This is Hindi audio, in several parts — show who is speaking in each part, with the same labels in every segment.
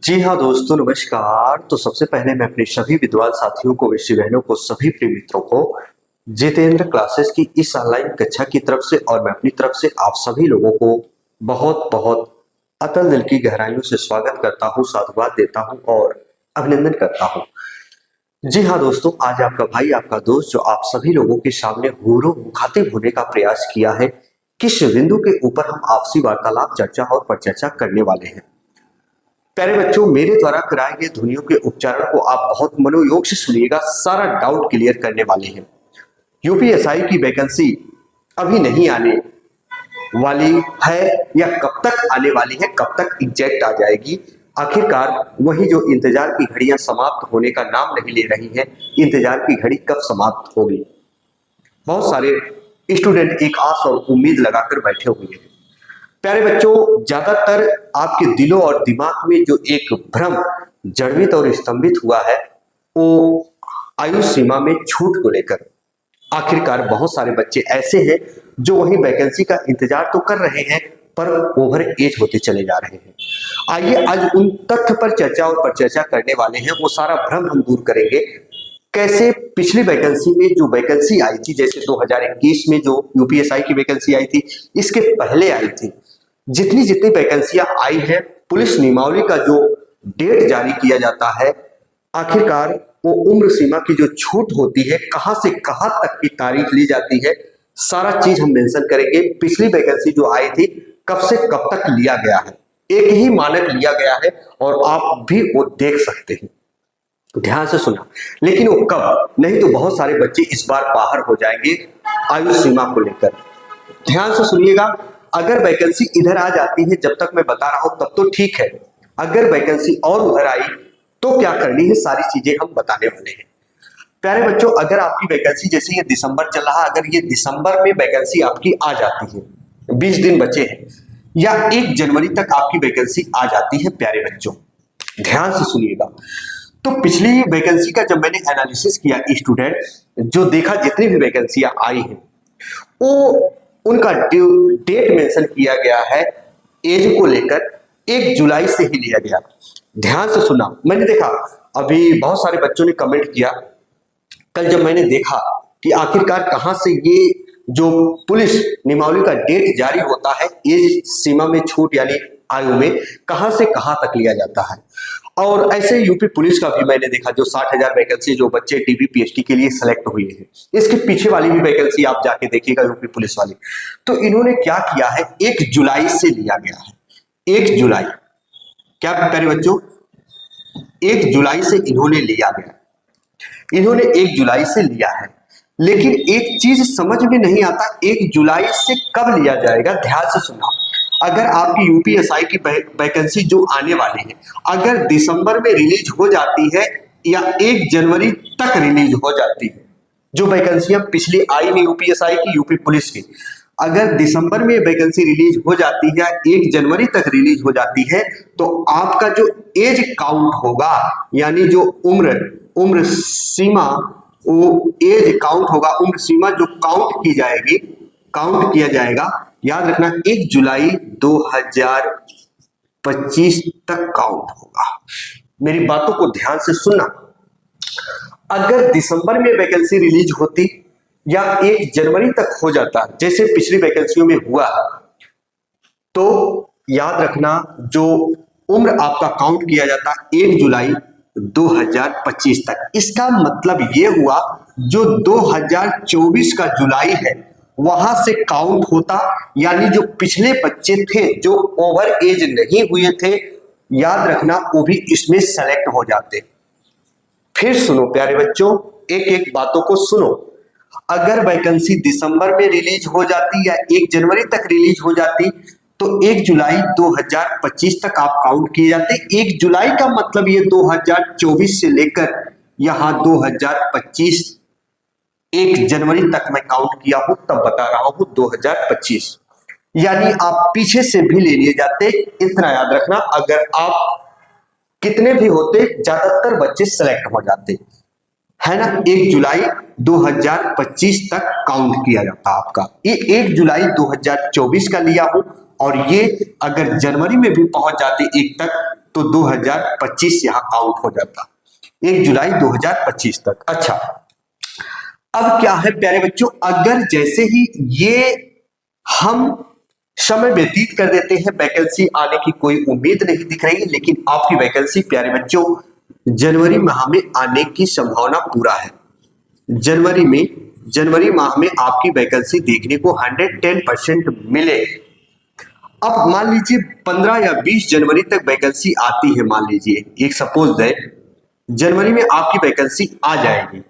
Speaker 1: जी हाँ दोस्तों, नमस्कार। तो सबसे पहले मैं अपने सभी विद्वान साथियों को, विषय बहनों को, सभी प्रिय मित्रों को जितेंद्र क्लासेस की इस ऑनलाइन कक्षा की तरफ से और मैं अपनी तरफ से आप सभी लोगों को बहुत बहुत अतल दिल की गहराइयों से स्वागत करता हूँ, साधुवाद देता हूँ और अभिनंदन करता हूँ। जी हाँ दोस्तों, आज आपका भाई, आपका दोस्त जो आप सभी लोगों के सामने हूरो मुखातिब होने का प्रयास किया है, किस बिंदु के ऊपर हम आपसी वार्तालाप, चर्चा और परिचर्चा करने वाले हैं। प्यारे बच्चों, मेरे द्वारा कराए गए ध्वनियों के उच्चारण को आप बहुत मनोयोग से सुनिएगा, सारा डाउट क्लियर करने वाले हैं। यूपीएसआई की वैकेंसी अभी नहीं आने वाली है या कब तक आने वाली है, कब तक एग्जैक्ट आ जाएगी, आखिरकार वही जो इंतजार की घड़ियां समाप्त होने का नाम नहीं ले रही हैं, इंतजार की घड़ी कब समाप्त होगी। बहुत सारे स्टूडेंट एक आस और उम्मीद लगाकर बैठे हुए हैं। प्यारे बच्चों, ज्यादातर आपके दिलों और दिमाग में जो एक भ्रम जड़वित और स्तंभित हुआ है वो आयु सीमा में छूट को लेकर। आखिरकार बहुत सारे बच्चे ऐसे हैं जो वही वैकेंसी का इंतजार तो कर रहे हैं पर ओवर एज होते चले जा रहे हैं। आइए आज उन तथ्य पर चर्चा और परिचर्चा करने वाले हैं, वो सारा भ्रम हम दूर करेंगे। कैसे पिछली वैकेंसी में जो वैकेंसी आई थी, जैसे 2021 में जो यूपीएसआई की वैकेंसी आई थी, इसके पहले आई थी, जितनी जितनी वैकेंसियां आई है, पुलिस नियमावली का जो डेट जारी किया जाता है, आखिरकार वो उम्र सीमा की जो छूट होती है, कहां से कहां तक की तारीख ली जाती है, सारा चीज हम मेंशन करेंगे। पिछली वैकेंसी जो आई थी कब से कब तक लिया गया है, एक ही मानक लिया गया है और आप भी वो देख सकते हैं। ध्यान से सुना, लेकिन वो कब, नहीं तो बहुत सारे बच्चे इस बार बाहर हो जाएंगे आयु सीमा को लेकर। ध्यान से सुनिएगा, अगर वैकेंसी इधर आ जाती है जब तक मैं बता रहा हूं तब तो ठीक है, अगर वैकेंसी और उधर आई तो क्या करनी है, सारी चीजें हम बताने वाले हैं। प्यारे बच्चों, अगर आपकी वैकेंसी, जैसे ये दिसंबर चल रहा, अगर ये दिसंबर में वैकेंसी आपकी आ जाती है, 20 दिन बचे हैं, या 1 जनवरी तक आपकी वैकेंसी आ जाती है, प्यारे बच्चों ध्यान से सुनिएगा, तो पिछली वैकेंसी का जब मैंने एनालिसिस किया, स्टूडेंट जो देखा, जितनी भी वैकेंसियां आई हैं वो उनका डेट मेंशन किया गया है एज को लेकर 1 जुलाई से ही लिया गया। ध्यान से सुना, मैंने देखा अभी बहुत सारे बच्चों ने कमेंट किया, कल जब मैंने देखा कि आखिरकार कहां से ये जो पुलिस नियमावली का डेट जारी होता है, एज सीमा में छूट यानी आयु में कहां से कहां तक लिया जाता है, और ऐसे यूपी पुलिस का भी मैंने देखा, जो 60,000 वैकेंसी जो बच्चे टीबी पीएचडी के लिए सेलेक्ट हुए हैं, इसके पीछे वाली भी वैकेंसी आप जाके देखिएगा यूपी पुलिस वाली। तो इन्होंने क्या किया है, 1 जुलाई से लिया गया है। 1 जुलाई, क्या प्यारे बच्चों, 1 जुलाई से इन्होंने लिया गया, इन्होंने 1 जुलाई से लिया है। लेकिन एक चीज समझ में नहीं आता, 1 जुलाई से कब लिया जाएगा। ध्यान से सुना, अगर आपकी यूपीएसआई की वैकेंसी जो आने वाली है, अगर दिसंबर में रिलीज हो जाती है या 1 जनवरी तक रिलीज हो जाती है, जो वैकेंसियां पिछली आई है यूपीएसआई की, यूपी पुलिस की, अगर दिसंबर में वैकेंसी रिलीज हो जाती है, 1 जनवरी तक रिलीज हो जाती है, तो आपका जो एज काउंट होगा, यानी जो उम्र सीमा, वो एज काउंट होगा, उम्र सीमा जो काउंट किया जाएगा, याद रखना 1 जुलाई 2025 तक काउंट होगा। मेरी बातों को ध्यान से सुनना, अगर दिसंबर में वैकेंसी रिलीज होती या 1 जनवरी तक हो जाता, जैसे पिछली वैकेंसियों में हुआ, तो याद रखना जो उम्र आपका काउंट किया जाता 1 जुलाई 2025 तक। इसका मतलब ये हुआ जो 2024 का जुलाई है वहां से काउंट होता, यानी जो पिछले बच्चे थे जो ओवर एज नहीं हुए थे, याद रखना वो भी इसमें सेलेक्ट हो जाते। फिर सुनो प्यारे बच्चों, एक एक बातों को सुनो, अगर वैकेंसी दिसंबर में रिलीज हो जाती या 1 जनवरी तक रिलीज हो जाती, तो 1 जुलाई 2025 तक आप काउंट किए जाते। 1 जुलाई का मतलब ये 2024 से लेकर यहां 2025 1 जनवरी तक मैं काउंट किया हूं, तब बता रहा हूं 2025, यानी आप पीछे से भी ले लिए जाते। इतना याद रखना, अगर आप कितने भी होते, ज्यादातर बच्चे सेलेक्ट हो जाते, है ना। 1 जुलाई 2025 तक काउंट किया जाता आपका। ये 1 जुलाई 2024 का लिया हूं, और ये अगर जनवरी में भी पहुंच जाते 1 तक, तो 2025 यहाँ काउंट हो जाता, 1 जुलाई 2025 तक। अच्छा, अब क्या है प्यारे बच्चों, अगर जैसे ही ये हम समय व्यतीत कर देते हैं, वैकेंसी आने की कोई उम्मीद नहीं दिख रही, लेकिन आपकी वैकेंसी प्यारे बच्चों जनवरी माह में आने की संभावना पूरा है। जनवरी माह में आपकी वैकेंसी देखने को 110% मिले। अब मान लीजिए 15 या 20 जनवरी तक वैकेंसी आती है, मान लीजिए एक सपोज दैट जनवरी में आपकी वैकेंसी आ जाएगी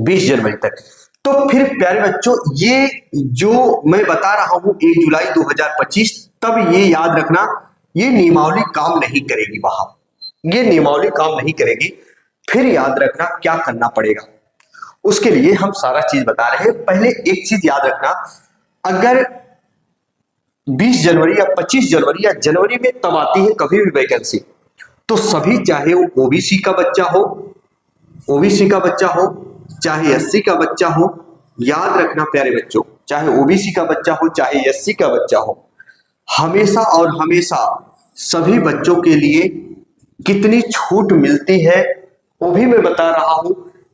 Speaker 1: 20 जनवरी तक, तो फिर प्यारे बच्चों ये जो मैं बता रहा हूं 1 जुलाई 2025, तब ये याद रखना ये नियमावली काम नहीं करेगी, वहां ये नियमावली काम नहीं करेगी। फिर याद रखना क्या करना पड़ेगा, उसके लिए हम सारा चीज बता रहे हैं। पहले एक चीज याद रखना, अगर 20 जनवरी या 25 जनवरी या जनवरी में तब आती है कभी भी वैकेंसी, तो सभी, चाहे वो ओबीसी का बच्चा हो, चाहे एससी का बच्चा हो, याद रखना प्यारे बच्चों, चाहे ओबीसी का बच्चा हो चाहे एससी का बच्चा हो, हमेशा और हमेशा सभी बच्चों के लिए कितनी छूट मिलती है वो भी मैं बता रहा हूं,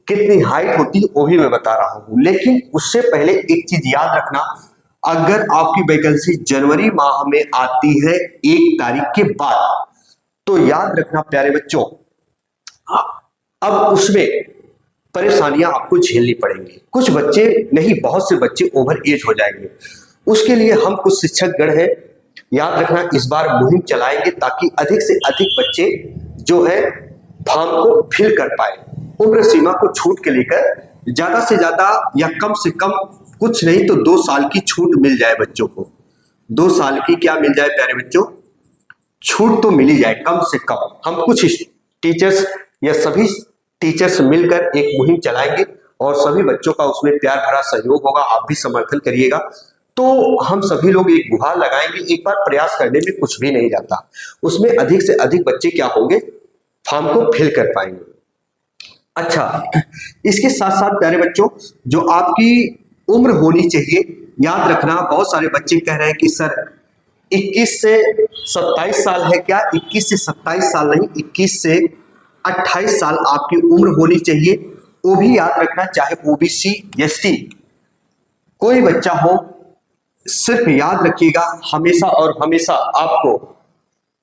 Speaker 1: कितनी हाइट होती है वो भी मैं बता रहा हूं। लेकिन उससे पहले एक चीज याद रखना, अगर आपकी वैकेंसी जनवरी माह में आती है 1 तारीख के बाद, तो याद रखना प्यारे बच्चों अब उसमें परेशानियां आपको झेलनी पड़ेंगी। कुछ बच्चे नहीं, बहुत से बच्चे ओवर एज हो जाएंगे, उसके लिए हम कुछ शिक्षक गण है, याद रखना इस बार मुहिम चलाएंगे ताकि अधिक से अधिक बच्चे जो है फॉर्म को फिल कर पाए। उम्र सीमा को छूट के लेकर ज्यादा से ज्यादा या कम से कम कुछ नहीं तो 2 साल की छूट मिल जाए बच्चों को, 2 साल की क्या मिल जाए प्यारे बच्चों, छूट तो मिल ही जाए कम से कम। हम कुछ टीचर्स या सभी टीचर्स मिलकर एक मुहिम चलाएंगे और सभी बच्चों का उसमें प्यार भरा सहयोग होगा, आप भी समर्थन करिएगा, तो हम सभी लोग एक गुहार लगाएंगे। एक बार प्रयास करने में कुछ भी नहीं जाता, उसमें अधिक से अधिक बच्चे क्या होंगे, फॉर्म को फिल कर पाएंगे। अच्छा, इसके साथ साथ प्यारे बच्चों जो आपकी उम्र होनी चाहिए, याद रखना बहुत सारे बच्चे कह रहे हैं कि सर 21 से 27 साल है क्या, 21 से 27 साल नहीं, 21 से 28 साल आपकी उम्र होनी चाहिए। वो भी याद रखना, चाहे ओबीसी एसटी कोई बच्चा हो, सिर्फ याद रखिएगा हमेशा और हमेशा आपको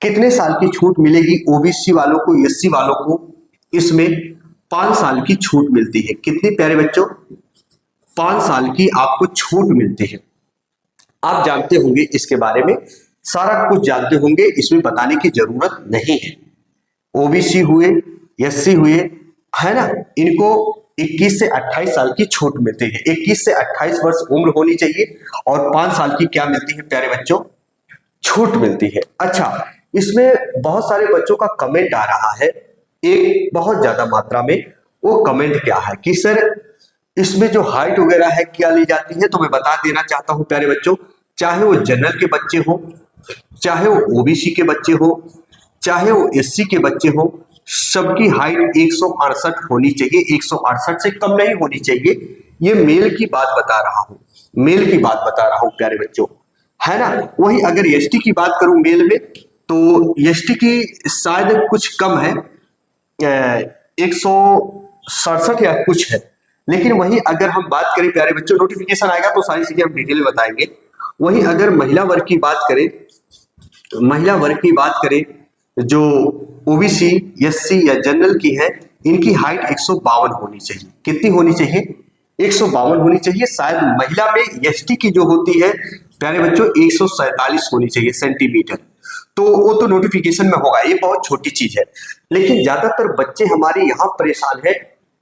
Speaker 1: कितने साल की छूट मिलेगी, ओबीसी वालों को, एससी वालों को इसमें 5 साल की छूट मिलती है। कितनी प्यारे बच्चों, 5 साल की आपको छूट मिलती है। आप जानते होंगे इसके बारे में, सारा कुछ जानते होंगे, इसमें बताने की जरूरत नहीं है। ओबीसी हुए, एससी हुए, है ना, इनको 21 से 28 साल की छूट मिलती है। 21 से 28 वर्ष उम्र होनी चाहिए और 5 साल की क्या मिलती है प्यारे बच्चों, छूट मिलती है। अच्छा, इसमें बहुत सारे बच्चों का कमेंट आ रहा है एक बहुत ज्यादा मात्रा में। वो कमेंट क्या है कि सर इसमें जो हाइट वगैरह है क्या ली जाती है, तो मैं बता देना चाहता हूं प्यारे बच्चों, चाहे वो जनरल के बच्चे हो, चाहे वो ओबीसी के बच्चे हो, चाहे वो एससी के बच्चे हो, सबकी हाइट 168 होनी चाहिए, 168 से कम नहीं होनी चाहिए। ये मेल की बात बता रहा हूं, मेल की बात बता रहा हूं प्यारे बच्चों, है ना। वही अगर एसटी की बात करूं मेल में, तो एसटी की शायद कुछ कम है, 167 या कुछ है। लेकिन वही अगर हम बात करें प्यारे बच्चों, नोटिफिकेशन आएगा तो सारी चीजें हम डिटेल में बताएंगे। वही अगर महिला वर्ग की बात करें, महिला वर्ग की बात करें जो ओबीसी एससी या जनरल की है, इनकी हाइट 152 होनी चाहिए। कितनी होनी चाहिए, 152 होनी चाहिए। शायद महिला में एसटी की जो होती है प्यारे बच्चों 147 होनी चाहिए सेंटीमीटर, तो वो तो नोटिफिकेशन में होगा, ये बहुत छोटी चीज है। लेकिन ज्यादातर बच्चे हमारे यहाँ परेशान है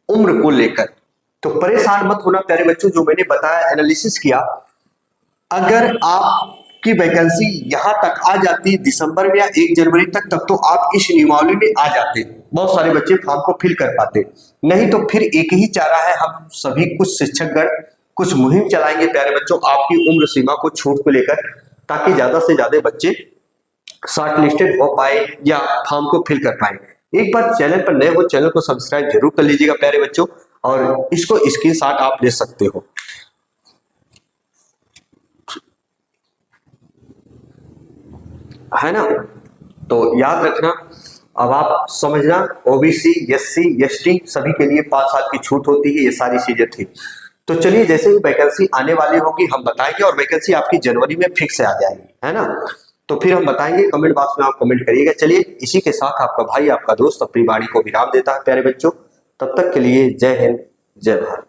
Speaker 1: उम्र को लेकर, तो परेशान मत होना प्यारे बच्चों। जो मैंने बताया, एनालिसिस किया, अगर आपकी वैकेंसी यहां तक आ जाती दिसंबर में या 1 जनवरी तक, तब तो आप इस नियमावली में आ जाते, बहुत सारे बच्चे फॉर्म को फिल कर पाते। नहीं तो फिर एक ही चारा है, हम सभी कुछ शिक्षकगण कुछ मुहिम चलाएंगे प्यारे बच्चों आपकी उम्र सीमा को छूट को लेकर, ताकि ज्यादा से ज्यादा बच्चे शॉर्ट लिस्टेड हो पाए या फॉर्म को फिल कर पाए। एक बार चैनल पर नए हो, चैनल को सब्सक्राइब जरूर कर लीजिएगा प्यारे बच्चों, और इसको स्क्रीनशॉट आप ले सकते हो, है ना। तो याद रखना, अब आप समझना, ओबीसी, एससी, एसटी सभी के लिए 5 साल की छूट होती है, ये सारी चीजें थी। तो चलिए, जैसे ही वैकेंसी आने वाली होगी हम बताएंगे, और वैकेंसी आपकी जनवरी में फिक्स आ जाएगी, है ना। तो फिर हम बताएंगे, कमेंट बॉक्स में आप कमेंट करिएगा। चलिए, इसी के साथ आपका भाई, आपका दोस्त अपनी वाणी को विराम देता है प्यारे बच्चों। तब तक के लिए जय हिंद, जय भारत।